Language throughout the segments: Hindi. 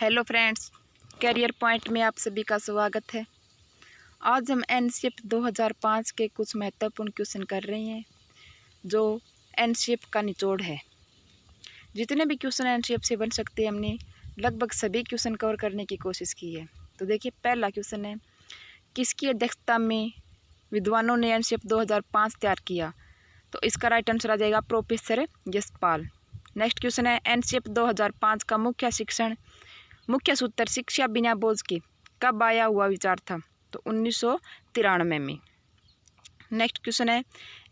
हेलो फ्रेंड्स, करियर पॉइंट में आप सभी का स्वागत है। आज हम एनसीएफ 2005 के कुछ महत्वपूर्ण क्वेश्चन कर रहे हैं जो एनसीएफ का निचोड़ है। जितने भी क्वेश्चन एनसीएफ से बन सकते हैं हमने लगभग सभी क्वेश्चन कवर करने की कोशिश की है। तो देखिए, पहला क्वेश्चन है, किसकी अध्यक्षता में विद्वानों ने एनसीएफ 2005 तैयार किया? तो इसका राइट आंसर आ जाएगा प्रोफेसर यशपाल। नेक्स्ट क्वेश्चन है, एनसीएफ 2005 का मुख्य सूत्र शिक्षा बिना बोझ के कब आया हुआ विचार था? तो 1993 में। नेक्स्ट क्वेश्चन है,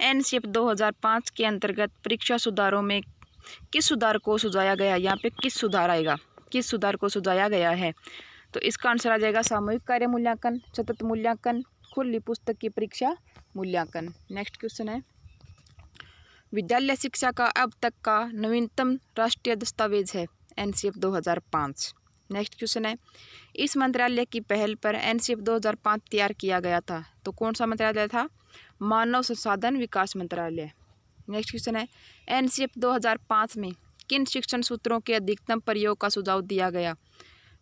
एनसीएफ 2005 के अंतर्गत परीक्षा सुधारों में किस सुधार को सुझाया गया? यहाँ पे किस सुधार आएगा, किस सुधार को सुझाया गया है? तो इसका आंसर आ जाएगा सामूहिक कार्य मूल्यांकन, सतत मूल्यांकन, खुली पुस्तक की परीक्षा मूल्यांकन। नेक्स्ट क्वेश्चन है, विद्यालय शिक्षा का अब तक का नवीनतम राष्ट्रीय दस्तावेज है एनसीएफ 2005। नेक्स्ट क्वेश्चन है, इस मंत्रालय की पहल पर एनसीएफ 2005 तैयार किया गया था। तो कौन सा मंत्रालय था? मानव संसाधन विकास मंत्रालय। नेक्स्ट क्वेश्चन है, एनसीएफ 2005 में किन शिक्षण सूत्रों के अधिकतम प्रयोग का सुझाव दिया गया?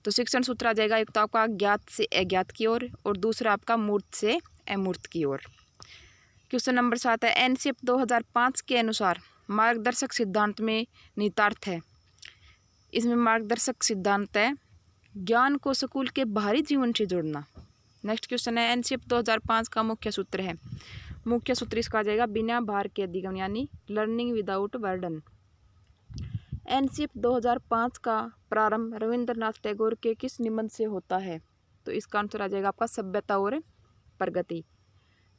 तो शिक्षण सूत्र आ जाएगा एक तो आपका ज्ञात से अज्ञात की ओर और दूसरा आपका मूर्त से अमूर्त की ओर। क्वेश्चन नंबर 7 है, एनसीएफ 2005 के अनुसार मार्गदर्शक सिद्धांत में निहितार्थ है। इसमें मार्गदर्शक सिद्धांत है ज्ञान को स्कूल के बाहरी जीवन से जोड़ना। नेक्स्ट क्वेश्चन है, एनसीएफ 2005 का मुख्य सूत्र है। मुख्य सूत्र इसका आ जाएगा बिना भार के अधिगम, यानी लर्निंग विदाउट बर्डन। एनसीएफ 2005 का प्रारंभ रविंद्रनाथ टैगोर के किस निबंध से होता है? तो इसका आंसर आ जाएगा आपका सभ्यता और प्रगति।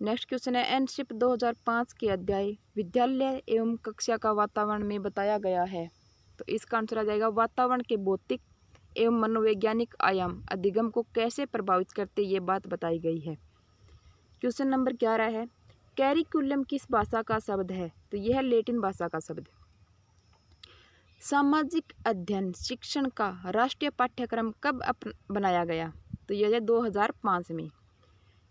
नेक्स्ट क्वेश्चन है, एनसीएफ 2005 के अध्याय विद्यालय एवं कक्षा का वातावरण में बताया गया है। तो इसका आंसर आ जाएगा वातावरण के भौतिक एवं मनोवैज्ञानिक आयाम अधिगम को कैसे प्रभावित करते, ये बात बताई गई है। क्वेश्चन नंबर 11 है, कैरिकुलम किस भाषा का शब्द है? तो यह है लैटिन भाषा का शब्द है। सामाजिक अध्ययन शिक्षण का राष्ट्रीय पाठ्यक्रम कब बनाया गया? तो यह है 2005 में।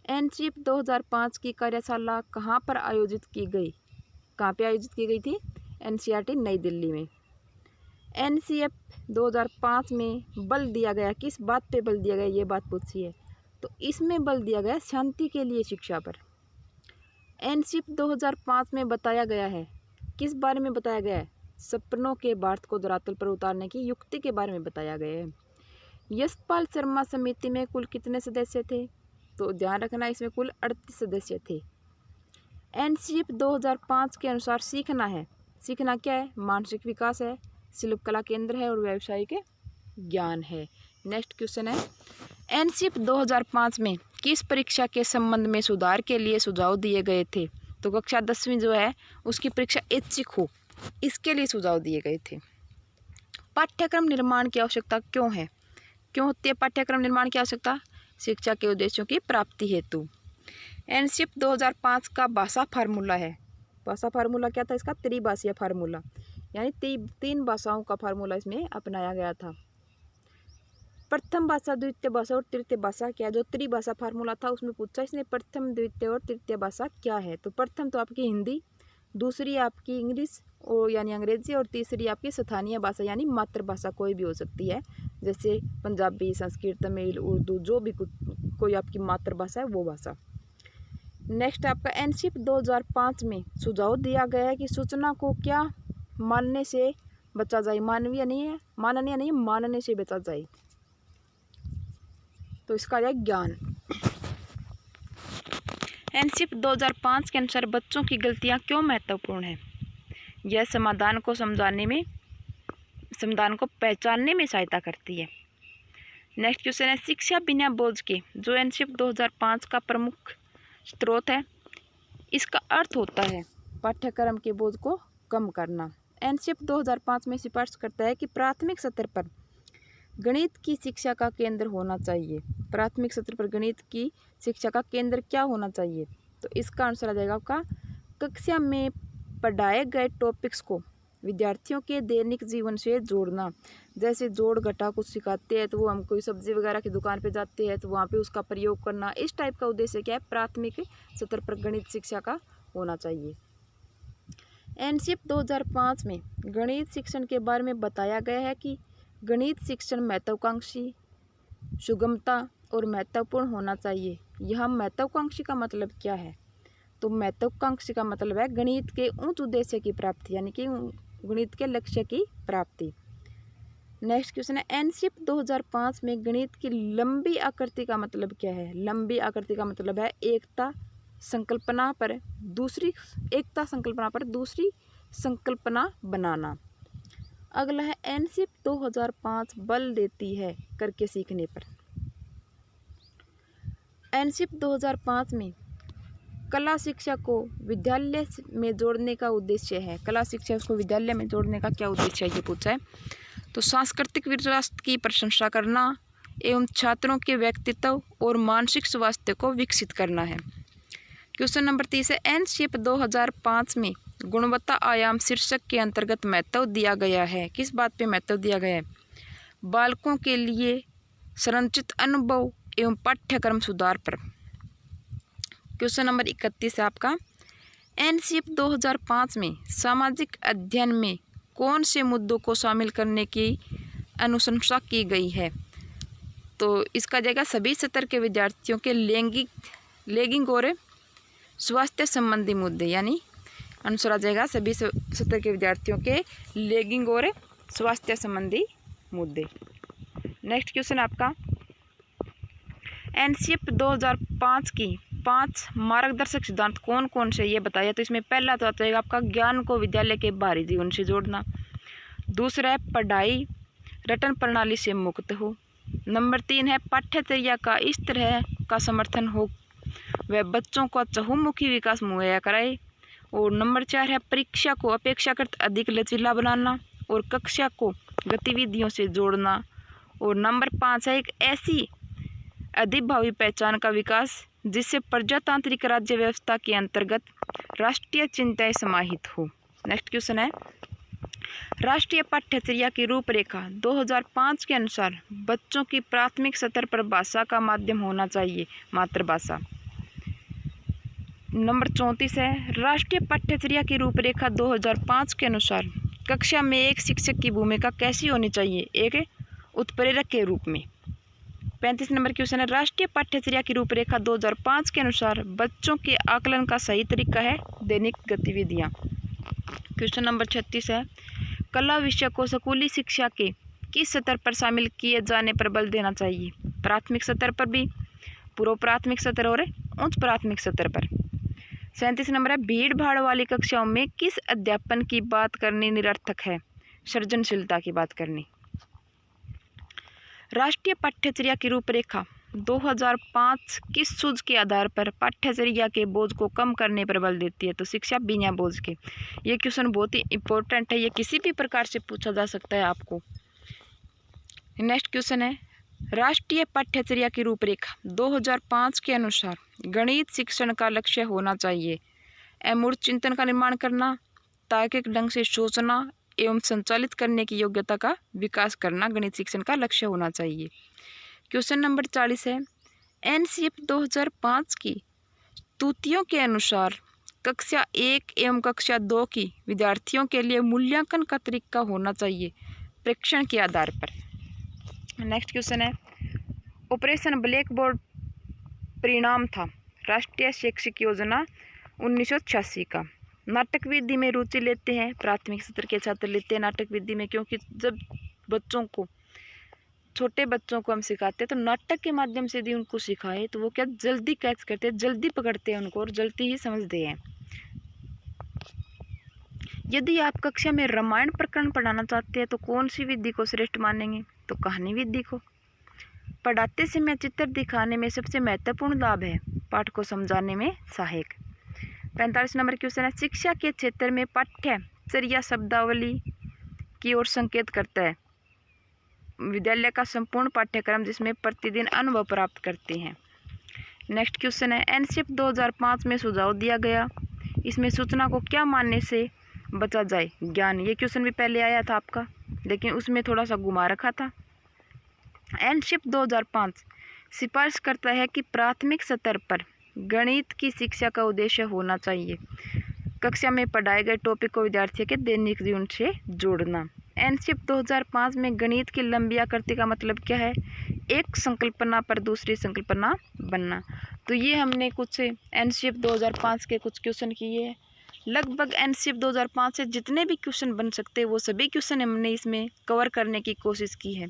एनसीएफ 2005 की कार्यशाला कहाँ पर आयोजित की गई? कहाँ पे आयोजित की गई थी? एनसीईआरटी नई दिल्ली में। एनसीएफ 2005 में बल दिया गया, किस बात पे बल दिया गया, ये बात पूछी है। तो इसमें बल दिया गया शांति के लिए शिक्षा पर। एनसीएफ 2005 में बताया गया है, किस बारे में बताया गया है? सपनों के भारत को धरातल पर उतारने की युक्ति के बारे में बताया गया है। यशपाल शर्मा समिति में कुल कितने सदस्य थे? तो ध्यान रखना, इसमें कुल 38 सदस्य थे। एनसीएफ 2005 के अनुसार सीखना है, सीखना क्या है? मानसिक विकास है, शिल्पकला केंद्र है और व्यावसायिक ज्ञान है। नेक्स्ट क्वेश्चन है, एनसीएफ 2005 में किस परीक्षा के संबंध में सुधार के लिए सुझाव दिए गए थे? तो कक्षा 10वीं जो है उसकी परीक्षा ऐच्छिक हो, इसके लिए सुझाव दिए गए थे। पाठ्यक्रम निर्माण की आवश्यकता क्यों है? क्यों होती है पाठ्यक्रम निर्माण की आवश्यकता? शिक्षा के उद्देश्यों की प्राप्ति हेतु। एनसीएफ 2005 का भाषा फार्मूला है। भाषा फार्मूला क्या था इसका? त्रिभाषीय फार्मूला, यानी तीन भाषाओं का फार्मूला इसमें अपनाया गया था। प्रथम भाषा, द्वितीय भाषा और तृतीय भाषा क्या? जो त्रिभाषा फार्मूला था उसमें पूछा इसने प्रथम, द्वितीय और तृतीय भाषा क्या है? तो प्रथम तो आपकी हिंदी, दूसरी आपकी इंग्लिश और यानी अंग्रेजी, और तीसरी आपकी स्थानीय भाषा यानी मातृभाषा कोई भी हो सकती है, जैसे पंजाबी, संस्कृत, तमिल, उर्दू, जो भी कोई आपकी मातृभाषा है वो भाषा। नेक्स्ट आपका एनसीएफ 2005 में सुझाव दिया गया है कि सूचना को क्या मानने से बचा जाए? माननीय नहीं, मानने से बचा जाए। तो इसका है ज्ञान। एनसीएफ 2005 के अनुसार बच्चों की गलतियां क्यों महत्वपूर्ण है? यह समाधान को पहचानने में सहायता करती है। नेक्स्ट क्वेश्चन है, शिक्षा बिना बोझ के जो एनसीएफ 2005 का प्रमुख स्रोत है, इसका अर्थ होता है पाठ्यक्रम के बोझ को कम करना। एनसीएफ 2005 में सिफारिश करता है कि प्राथमिक स्तर पर गणित की शिक्षा का केंद्र होना चाहिए। प्राथमिक स्तर पर गणित की शिक्षा का केंद्र क्या होना चाहिए? तो इसका आंसर आ जाएगा आपका कक्षा में पढ़ाए गए टॉपिक्स को विद्यार्थियों के दैनिक जीवन से जोड़ना। जैसे जोड़ घटा कुछ सिखाते हैं तो वो हम कोई सब्जी वगैरह की दुकान पे जाते हैं तो वहाँ पे उसका प्रयोग करना, इस टाइप का उद्देश्य क्या है? प्राथमिक स्तर पर गणित शिक्षा का होना चाहिए। एनसीएफ 2005 में गणित शिक्षण के बारे में बताया गया है कि गणित शिक्षण महत्वाकांक्षी, सुगमता और महत्वपूर्ण होना चाहिए। यह महत्वाकांक्षी का मतलब क्या है? तो महत्वाकांक्षी का मतलब है गणित के उच्च उद्देश्य की प्राप्ति, यानी कि गणित के लक्ष्य की प्राप्ति। नेक्स्ट क्वेश्चन है, एनसीईएफ 2005 में गणित की लंबी आकृति का मतलब क्या है? लंबी आकृति का मतलब है एकता संकल्पना पर दूसरी संकल्पना बनाना। अगला है, एनसीईएफ 2005 बल देती है करके सीखने पर। एनसीईएफ 2005 में कला शिक्षा को विद्यालय में जोड़ने का उद्देश्य है। कला शिक्षा को विद्यालय में जोड़ने का क्या उद्देश्य है, ये पूछा है। तो सांस्कृतिक विरासत की प्रशंसा करना एवं छात्रों के व्यक्तित्व और मानसिक स्वास्थ्य को विकसित करना है। क्वेश्चन नंबर 30 है, एनसीईएफ 2005 में गुणवत्ता आयाम शीर्षक के अंतर्गत महत्व दिया गया है। किस बात पे महत्व दिया गया है? बालकों के लिए संरचित अनुभव एवं पाठ्यक्रम सुधार पर। क्वेश्चन नंबर 31 है आपका, एनसीईएफ 2005 में सामाजिक अध्ययन में कौन से मुद्दों को शामिल करने की अनुशंसा की गई है? तो इसका जाएगा सभी स्तर के विद्यार्थियों के लैंगिक और स्वास्थ्य संबंधी मुद्दे, यानी अनुसार आ जाएगा सभी स्तर के विद्यार्थियों के लैंगिक और स्वास्थ्य संबंधी मुद्दे। नेक्स्ट क्वेश्चन आपका, एनसीईएफ 2005 की 5 मार्गदर्शक सिद्धांत कौन कौन से ये बताया? तो इसमें पहला तो आता है आपका ज्ञान को विद्यालय के बाहरी जीवन से जोड़ना। दूसरा है पढ़ाई रटन प्रणाली से मुक्त हो। नंबर 3 है पाठ्यचर्या का इस तरह का समर्थन हो वह बच्चों का चहुमुखी विकास मुहैया कराए। और नंबर 4 है परीक्षा को अपेक्षाकृत अधिक लचीला बनाना और कक्षा को गतिविधियों से जोड़ना। और नंबर 5 है एक ऐसी अधिभावी पहचान का विकास जिससे प्रजातांत्रिक राज्य व्यवस्था के अंतर्गत राष्ट्रीय चिंताएं समाहित हो। नेक्स्ट क्वेश्चन है, राष्ट्रीय पाठ्यचर्या की रूपरेखा 2005 के अनुसार बच्चों की प्राथमिक स्तर पर भाषा का माध्यम होना चाहिए मातृभाषा। नंबर 34 है, राष्ट्रीय पाठ्यचर्या की रूपरेखा 2005 के अनुसार कक्षा में एक शिक्षक की भूमिका कैसी होनी चाहिए? एक उत्प्रेरक के रूप में। 35 नंबर क्वेश्चन है, राष्ट्रीय पाठ्यचर्या की रूपरेखा 2005 के अनुसार बच्चों के आकलन का सही तरीका है दैनिक गतिविधियाँ। क्वेश्चन नंबर 36 है, कला विषय को स्कूली शिक्षा के किस स्तर पर शामिल किए जाने पर बल देना चाहिए? प्राथमिक स्तर पर भी, पूर्व प्राथमिक स्तर और उच्च प्राथमिक स्तर पर। 37 नंबर है, भीड़ भाड़ वाली कक्षाओं में किस अध्यापन की बात करनी निरर्थक है? सृजनशीलता की बात करनी। राष्ट्रीय पाठ्यचर्या की रूपरेखा 2005 किस सूझ के आधार पर पाठ्यचर्या के बोझ को कम करने पर बल देती है? तो शिक्षा बिना बोझ के। ये क्वेश्चन बहुत ही इंपॉर्टेंट है, ये किसी भी प्रकार से पूछा जा सकता है आपको। नेक्स्ट क्वेश्चन है, राष्ट्रीय पाठ्यचर्या की रूपरेखा 2005 के अनुसार गणित शिक्षण का लक्ष्य होना चाहिए अमूर्त चिंतन का निर्माण करना, तार्किक ढंग से सोचना एवं संचालित करने की योग्यता का विकास करना गणित शिक्षण का लक्ष्य होना चाहिए। क्वेश्चन नंबर 40 है, एनसीईएफ 2005 की त्रुटियों के अनुसार कक्षा 1 एवं कक्षा 2 की विद्यार्थियों के लिए मूल्यांकन का तरीका होना चाहिए प्रेक्षण के आधार पर। नेक्स्ट क्वेश्चन है, ऑपरेशन ब्लैक बोर्ड परिणाम था राष्ट्रीय शैक्षिक योजना 1986 का। नाटक विधि में रुचि लेते हैं प्राथमिक स्तर के छात्र लेते हैं नाटक विधि में, क्योंकि जब छोटे बच्चों को हम सिखाते हैं तो नाटक के माध्यम से यदि उनको सिखाए तो वो क्या जल्दी कैच करते हैं, जल्दी पकड़ते हैं उनको और जल्दी ही समझते हैं। यदि आप कक्षा में रामायण प्रकरण पढ़ाना चाहते हैं तो कौन सी विधि को श्रेष्ठ मानेंगे? तो कहानी विधि को। पढ़ाते समय चित्र दिखाने में सबसे महत्वपूर्ण लाभ है पाठ को समझाने में सहायक। 45 नंबर क्वेश्चन है, शिक्षा के क्षेत्र में पाठ्यचर्या शब्दावली की ओर संकेत करता है विद्यालय का संपूर्ण पाठ्यक्रम जिसमें प्रतिदिन अनुभव प्राप्त करते हैं। नेक्स्ट क्वेश्चन है, एनसीईएफ 2005 में सुझाव दिया गया इसमें सूचना को क्या मानने से बचा जाए? ज्ञान। ये क्वेश्चन भी पहले आया था आपका, लेकिन उसमें थोड़ा सा घुमा रखा था। एनसीईएफ 2005 सिफारिश करता है कि प्राथमिक स्तर पर गणित की शिक्षा का उद्देश्य होना चाहिए कक्षा में पढ़ाए गए टॉपिक को विद्यार्थियों के दैनिक जीवन से जोड़ना। एनसीईएफ 2005 में गणित की लंबी आकृति का मतलब क्या है? एक संकल्पना पर दूसरी संकल्पना बनना। तो ये हमने कुछ एनसीईएफ 2005 के कुछ क्वेश्चन किए हैं। लगभग एनसीईएफ 2005 से जितने भी क्वेश्चन बन सकते हैं वो सभी क्वेश्चन हमने इसमें कवर करने की कोशिश की है।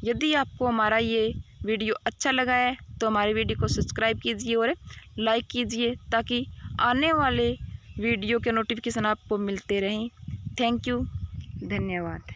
यदि आपको हमारा ये वीडियो अच्छा लगा है तो हमारे वीडियो को सब्सक्राइब कीजिए और लाइक कीजिए, ताकि आने वाले वीडियो के नोटिफिकेशन आपको मिलते रहें। थैंक यू, धन्यवाद।